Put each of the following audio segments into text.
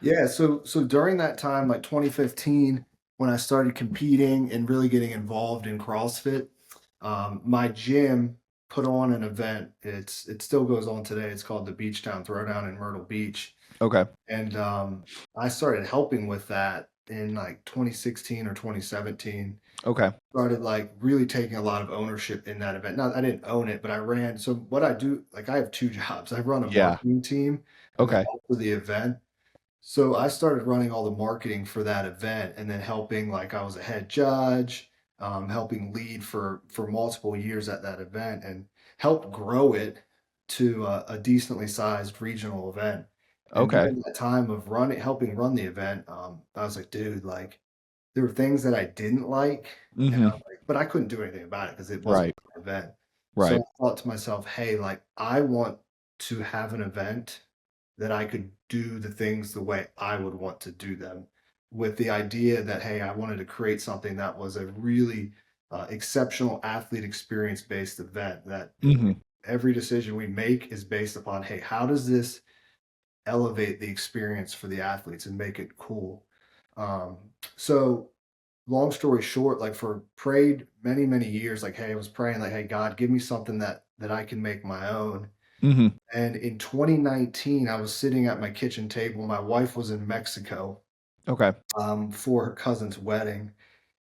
Yeah, so during that time, like 2015, when I started competing and really getting involved in CrossFit, my gym put on an event. It still goes on today. It's called the Beach Town Throwdown in Myrtle Beach. Okay. And I started helping with that in like 2016 or 2017. Okay. Started like really taking a lot of ownership in that event. Not I didn't own it, but I ran. So what I do, like I have two jobs. I run a Yeah. marketing team and then Okay. also the event. So I started running all the marketing for that event and then helping, like I was a head judge, helping lead for multiple years at that event and helped grow it to a decently sized regional event. And Okay. during that time of helping run the event, I was like, dude, like there were things that I didn't like, and I Mhm. was like, but I couldn't do anything about it because it wasn't Right. my event. So I Right. thought to myself, hey, like I want to have an event that I could do the things the way I would want to do them, with the idea that, hey, I wanted to create something that was a really exceptional athlete experience based event that Mhm. every decision we make is based upon, hey, how does this elevate the experience for the athletes and make it cool? Um, so long story short, like for prayed many, many years, like, hey, I was praying like, hey, God, give me something that I can make my own. Mhm. And in 2019, I was sitting at my kitchen table. My wife was in Mexico Okay. for her cousin's wedding.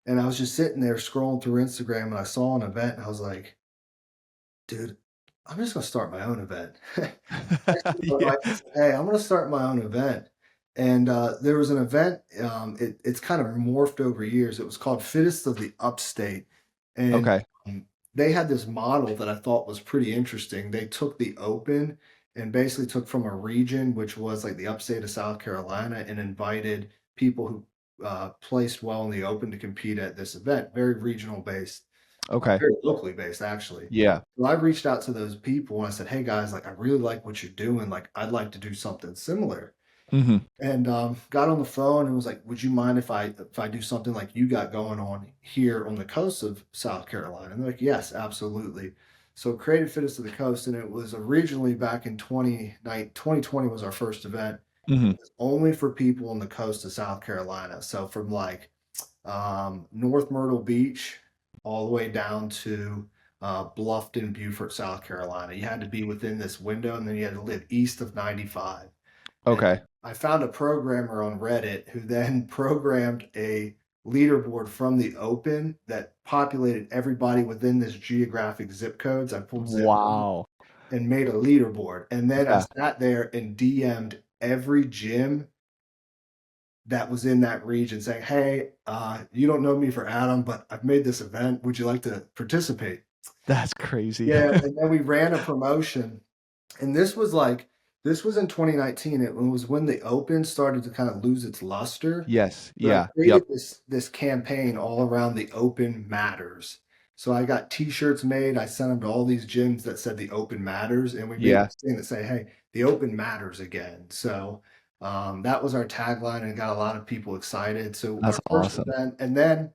And I was just sitting there scrolling through Instagram and I saw an event and I was like, dude, I'm just going to start my own event. Texted my Yeah. wife and said, hey, I'm going to start my own event. And there was an event, it's kind of morphed over years. It was called Fittest of the Upstate. And Okay. they had this model that I thought was pretty interesting. They took the open and basically took from a region, which was like the upstate of South Carolina, and invited people who placed well in the open to compete at this event, very regional based, Okay. very locally based, actually. Yeah. So I reached out to those people and I said, hey guys, like I really like what you're doing. Like I'd like to do something similar. Mhm. And got on the phone and was like, would you mind if I do something like you got going on here on the coast of South Carolina? And they're like, yes, absolutely. So created Fittest to the Coast, and it was originally back in 2020 was our first event. Mhm. It's only for people on the coast of South Carolina. So from like North Myrtle Beach all the way down to Bluffton, Beaufort, South Carolina. You had to be within this window, and then you had to live east of 95. And Okay. I found a programmer on Reddit who then programmed a leaderboard from the open that populated everybody within this geographic zip codes. I pulled zip codes Wow. and made a leaderboard. And then I Yeah. sat there and DM'd every gym that was in that region saying, hey, you don't know me for Adam, but I've made this event. Would you like to participate? That's crazy. Yeah. And then we ran a promotion. And this was in 2019. It was when the Open started to kind of lose its luster. Yes. But I Yeah. created Yep. this campaign all around the Open Matters. So I got T-shirts made. I sent them to all these gyms that said the Open Matters, and we made Yeah. this thing that say, "Hey, the Open matters again." So that was our tagline, and got a lot of people excited. So our That's first awesome. event, and then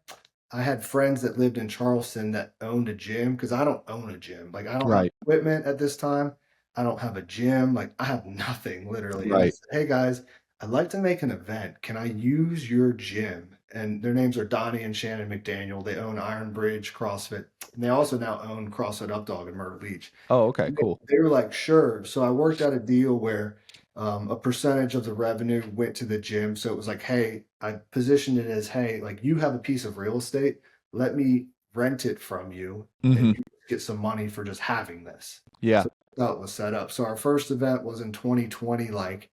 I had friends that lived in Charleston that owned a gym because I don't own a gym. Like I don't have Right. equipment at this time. I don't have a gym. Like I have nothing literally. And I Right. said, "Hey guys, I'd like to make an event. Can I use your gym?" And their names are Donnie and Shannon McDaniel. They own Iron Bridge CrossFit, and they also now own CrossFit Updog in Myrtle Beach. Oh, okay, And cool. they were like, "Sure." So I worked out a deal where a percentage of the revenue went to the gym. So it was like, "Hey," I positioned it as, "Hey, like you have a piece of real estate. Let me rent it from you, and Mhm. you get some money for just having this." Yeah. So that's how it was set up. So our first event was in 2020, like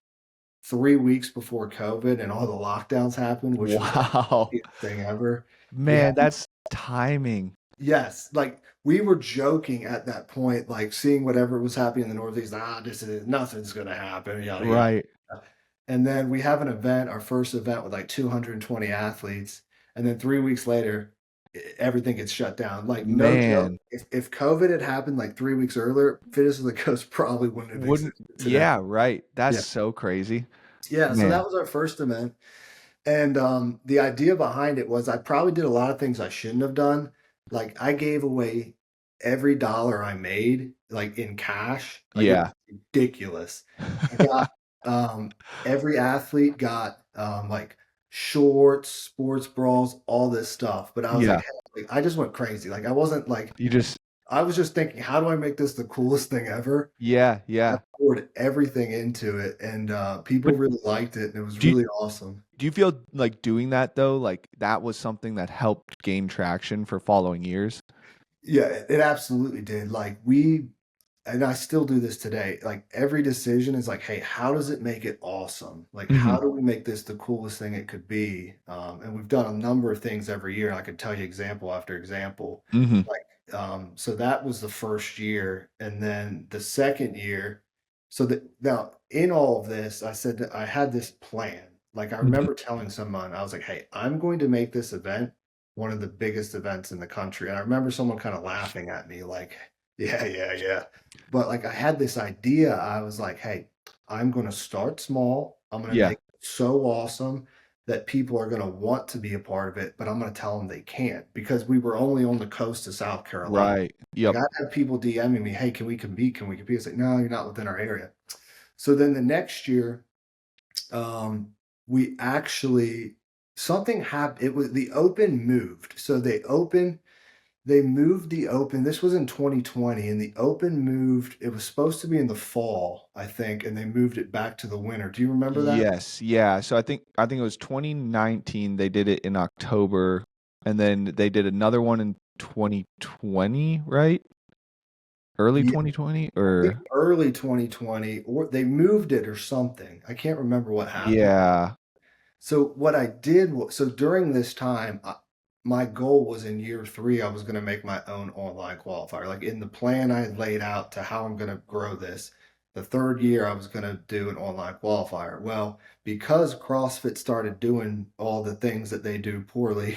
3 weeks before COVID and all the lockdowns happened, which was like Wow. the craziest thing ever. We had Man, that's timing. yes, like we were joking at that point, like seeing whatever was happening in the Northeast. This is nothing's gonna happen, yada yada. Right. And then we have an event, our first event with like 220 athletes, and then 3 weeks later, everything gets shut down. Like no joke, Man, if COVID had happened like 3 weeks earlier, Fitness of the Coast probably wouldn't have wouldn't existed today. yeah, right. That's Yeah, so crazy. yeah. So that Man. was our first event. And the idea behind it was I probably did a lot of things I shouldn't have done. Like I gave away every dollar I made, like in cash. Like it Yeah. was ridiculous. I got Um, every athlete got, like, shorts, sports bras, all this stuff, but I was like, Yeah. "Hey," like, I just went crazy, like, I wasn't like You just I was just thinking, "How do I make this the coolest thing ever?" Yeah, I yeah. poured everything into it, and, people But really liked it, and it was do you really awesome. do you feel like doing that though, like, that was something that helped gain traction for following years? Yeah, it absolutely did, like, we and I still do this today. Like every decision is like, hey, how does it make it awesome? Like, how Mhm, do we make this the coolest thing it could be? And we've done a number of things every year. And I could tell you example after example. mhm. Like, so that was the first year, and then the second year. So that now in all of this, I said that I had this plan. Like I Mhm. remember telling someone, I was like, hey, I'm going to make this event one of the biggest events in the country. And I remember someone kind of laughing at me, like, yeah, yeah, yeah. But, like, I had this idea, I was like, "Hey, I'm gonna start small, I'm gonna Yeah, make it so awesome that people are gonna want to be a part of it, but I'm gonna tell them they can't," because we were only on the coast of South Carolina. right. Like, Yep. I had people DMing me, "Hey, can we compete? Can we compete?" It's like, "No, you're not within our area." So then the next year, we actually something happened. It was the open moved. So they moved the Open. This was in 2020, and the Open moved. It was supposed to be in the fall, I think, and they moved it back to the winter. Do you remember that? Yes, yeah, so I think it was 2019, they did it in October, and then they did another one in 2020, right? Early Yeah, 2020 I think or early 2020, or they moved it or something. I can't remember what happened. Yeah. So what I did was, so during this time, my goal was in year 3, I was going to make my own online qualifier. Like in the plan I had laid out to how I'm going to grow this, the third year I was going to do an online qualifier. Well, because CrossFit started doing all the things that they do poorly,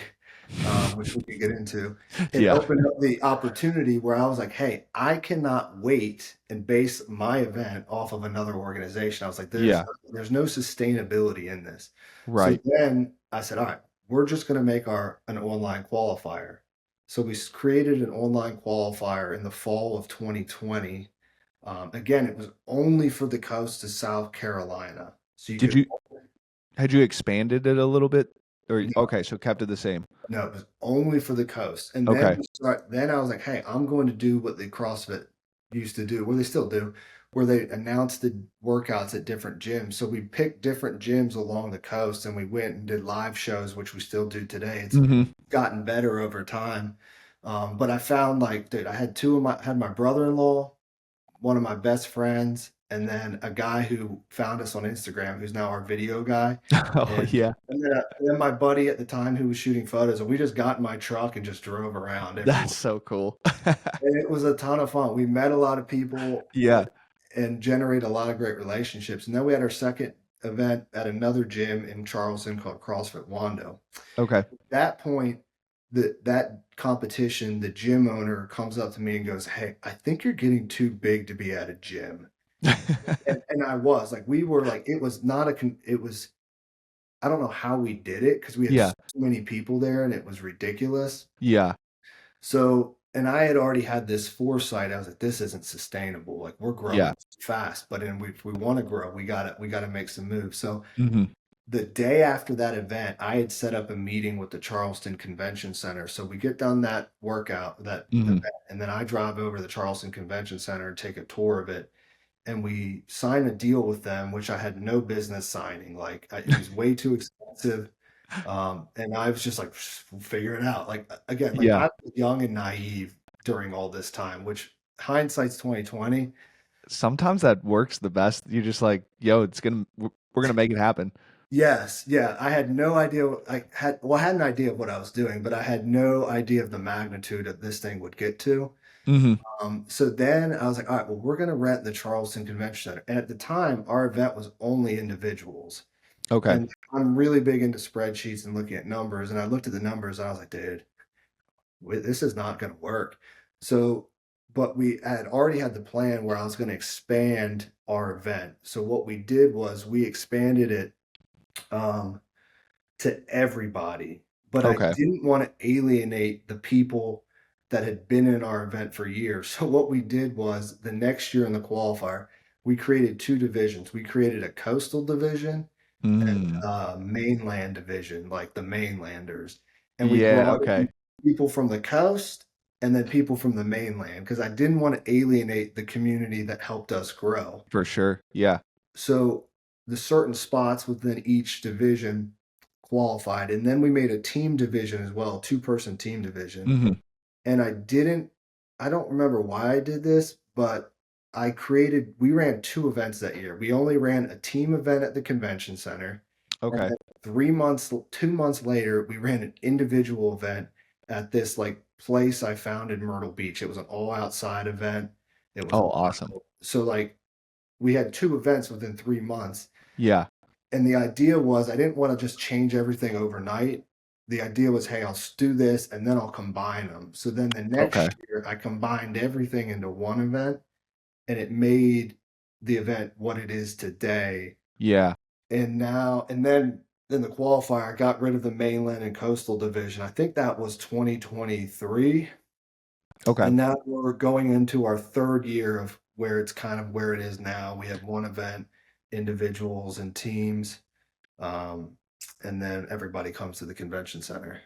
which we could get into, it Yeah, opened up the opportunity where I was like, hey, I cannot wait and base my event off of another organization. I was like, yeah, there's no sustainability in this. So right. then I said, all right, we're just going to make our an online qualifier. So we created an online qualifier in the fall of 2020. Again, it was only for the coast of South Carolina. So you Did could you Had you expanded it a little bit? Or no, okay, so kept it the same. no, it was only for the coast. And then Okay. then I was like, hey, I'm going to do what the CrossFit used to do, where they still do, where they announced the workouts at different gyms. So we picked different gyms along the coast and we went and did live shows, which we still do today. It's Mhm. gotten better over time. But I found like, dude, I had two of my had my brother-in-law, one of my best friends, and then a guy who found us on Instagram, who's now our video guy. Oh, And yeah. then my buddy at the time who was shooting photos, and we just got in my truck and just drove around everywhere. That's so cool. And it was a ton of fun. We met a lot of people Yeah. and generated a lot of great relationships. And then we had our second event at another gym in Charleston called CrossFit Wando. Okay. That point, that competition, the gym owner comes up to me and goes, "Hey, I think you're getting too big to be at a gym." And I was like, we were like, it was not a, it was, I don't know how we did it because we had Yeah. so many people there and it was ridiculous. Yeah. So, and I had already had this foresight. I was like, this isn't sustainable. Like we're Yeah. growing fast, but if we want to grow, we got to make some moves. So Mhm. the day after that event, I had set up a meeting with the Charleston Convention Center. So we get done that workout, that event, Mhm. and then I drive over to the Charleston Convention Center and take a tour of it. And we signed a deal with them, which I had no business signing. Like it was way too expensive. And I was just like, figure it out. Like again, like Yeah. I was young and naive during all this time, which hindsight's 2020. Sometimes that works the best. You're just like, "Yo, we're gonna make it happen." Yes, yeah. I had no idea. I had an idea of what I was doing, but I had no idea of the magnitude that this thing would get to. Mhm. So then I was like, all right, well, we're going to rent the Charleston Convention Center. And at the time, our event was only individuals. Okay. And I'm really big into spreadsheets and looking at numbers. And I looked at the numbers and I was like, dude, this is not going to work. So, but we had already had the plan where I was going to expand our event. So what we did was we expanded it. Um, to everybody, but I Okay. didn't want to alienate the people that had been in our event for years. So what we did was the next year in the qualifier, we created 2 divisions. We created a coastal division and Mm. a mainland division, like the mainlanders. And we Yeah, brought in okay. people from the coast and then people from the mainland because I didn't want to alienate the community that helped us grow. For sure. Yeah. So the certain spots within each division qualified. And then we made a team division as well, two-person team division. Mhm. And I don't remember why I did this, but we ran 2 events that year. We only ran a team event at the convention center, and Okay. then 2 months later, we ran an individual event at this, like, place I found in Myrtle Beach. It was an all outside event. It was Oh, awesome. wild. So, like, we had 2 events within 3 months, Yeah. and the idea was I didn't wanna just change everything overnight. The idea was, "Hey, I'll do this, and then I'll combine them." So then the Okay. next year, I combined everything into one event, and it made the event what it is today. Yeah. And then in the qualifier, I got rid of the mainland and coastal division. I think that was 2023, Okay. and now we're going into our 3rd year of where it's kind of where it is now. We have 1 event, individuals and teams, um, and then everybody comes to the convention center.